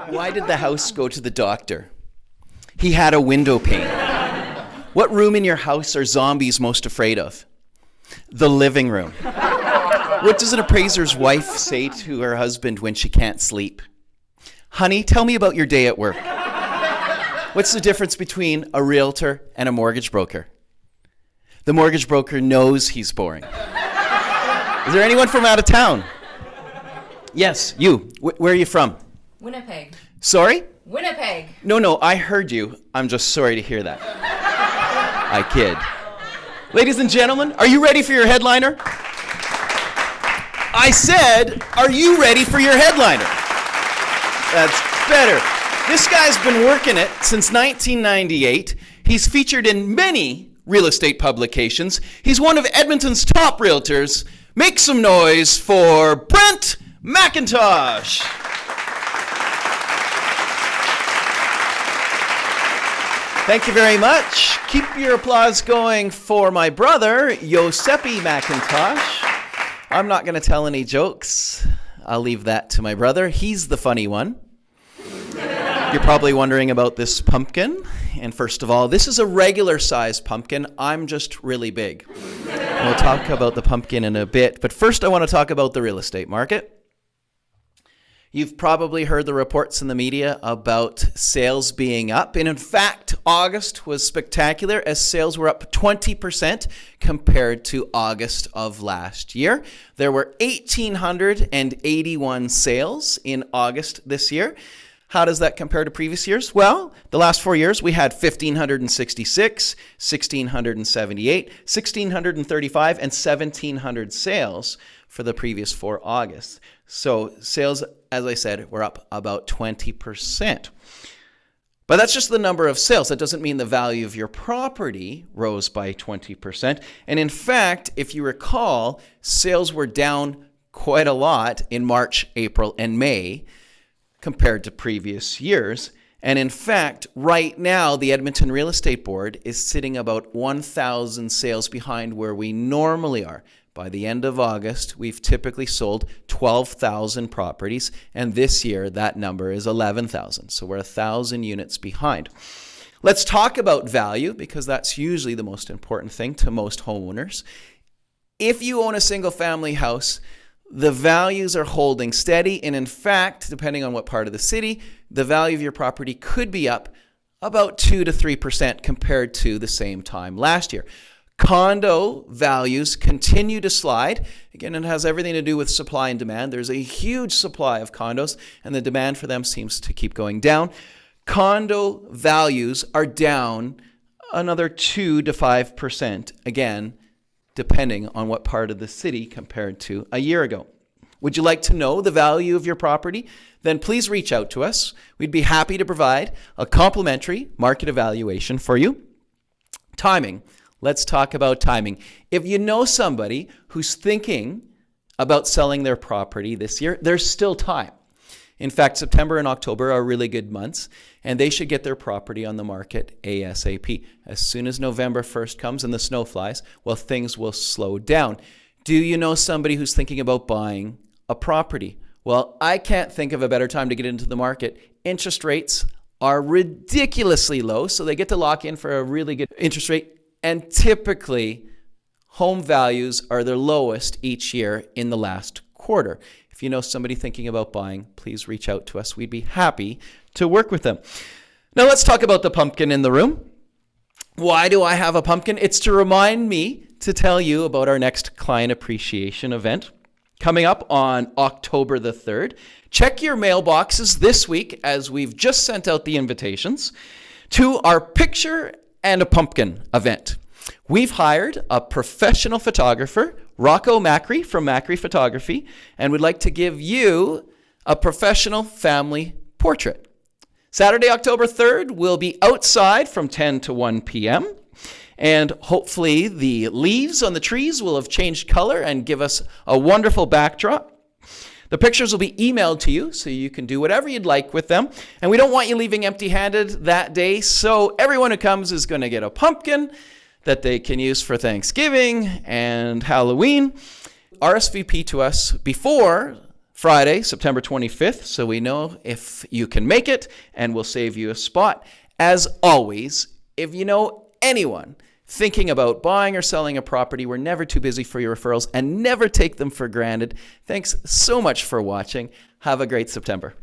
Why did the house go to the doctor? He had a window pane. What room in your house are zombies most afraid of? The living room. What does an appraiser's wife say to her husband when she can't sleep? Honey, tell me about your day at work. What's the difference between a realtor and a mortgage broker? The mortgage broker knows he's boring. Is there anyone from out of town? Yes, you. Where are you from? Winnipeg. Sorry? Winnipeg. No, I heard you. I'm just sorry to hear that. I kid. Ladies and gentlemen, are you ready for your headliner? I said, are you ready for your headliner? That's better. This guy's been working it since 1998. He's featured in many real estate publications. He's one of Edmonton's top realtors. Make some noise for Brent MacIntosh. Thank you very much. Keep your applause going for my brother, Yosepi MacIntosh. I'm not going to tell any jokes. I'll leave that to my brother. He's the funny one. You're probably wondering about this pumpkin. And first of all, this is a regular size pumpkin. I'm just really big. We'll talk about the pumpkin in a bit. But first, I want to talk about the real estate market. You've probably heard the reports in the media about sales being up. And in fact, August was spectacular as sales were up 20% compared to August of last year. There were 1,881 sales in August this year. How does that compare to previous years? Well, the last 4 years, we had 1,566, 1,678, 1,635, and 1,700 sales for the previous 4 Augusts. So sales, as I said, were up about 20%. But that's just the number of sales. That doesn't mean the value of your property rose by 20%. And in fact, if you recall, sales were down quite a lot in March, April, and May compared to previous years. And in fact, right now, the Edmonton Real Estate Board is sitting about 1,000 sales behind where we normally are. By the end of August, we've typically sold 12,000 properties, and this year that number is 11,000. So we're 1,000 units behind. Let's talk about value, because that's usually the most important thing to most homeowners. If you own a single-family house, the values are holding steady, and in fact, depending on what part of the city, the value of your property could be up about 2 to 3% compared to the same time last year. Condo values continue to slide. Again, it has everything to do with supply and demand. There's a huge supply of condos, and the demand for them seems to keep going down. Condo values are down another 2 to 5%, again, depending on what part of the city compared to a year ago. Would you like to know the value of your property? Then please reach out to us. We'd be happy to provide a complimentary market evaluation for you. Timing. Let's talk about timing. If you know somebody who's thinking about selling their property this year, there's still time. In fact, September and October are really good months, and they should get their property on the market ASAP. As soon as November 1st comes and the snow flies, well, things will slow down. Do you know somebody who's thinking about buying a property? Well, I can't think of a better time to get into the market. Interest rates are ridiculously low, so they get to lock in for a really good interest rate. And typically, home values are their lowest each year in the last quarter. If you know somebody thinking about buying, please reach out to us. We'd be happy to work with them. Now let's talk about the pumpkin in the room. Why do I have a pumpkin? It's to remind me to tell you about our next client appreciation event coming up on October the 3rd. Check your mailboxes this week as we've just sent out the invitations to our picture and a pumpkin event. We've hired a professional photographer, Rocco Macri from Macri Photography, and we'd like to give you a professional family portrait. Saturday, October 3rd, we'll be outside from 10 to 1 p.m., and hopefully the leaves on the trees will have changed color and give us a wonderful backdrop. The pictures will be emailed to you, so you can do whatever you'd like with them. And we don't want you leaving empty-handed that day, so everyone who comes is going to get a pumpkin that they can use for Thanksgiving and Halloween. RSVP to us before Friday, September 25th, so we know if you can make it, and we'll save you a spot. As always, if you know anyone thinking about buying or selling a property, we're never too busy for your referrals, and never take them for granted. Thanks so much for watching. Have a great September.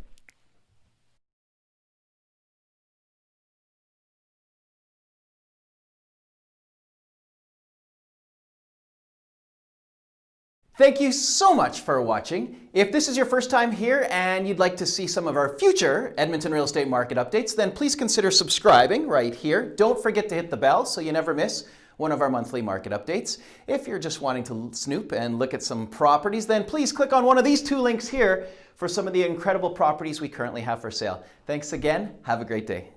Thank you so much for watching. If this is your first time here and you'd like to see some of our future Edmonton real estate market updates, then please consider subscribing right here. Don't forget to hit the bell so you never miss one of our monthly market updates. If you're just wanting to snoop and look at some properties, then please click on one of these two links here for some of the incredible properties we currently have for sale. Thanks again. Have a great day.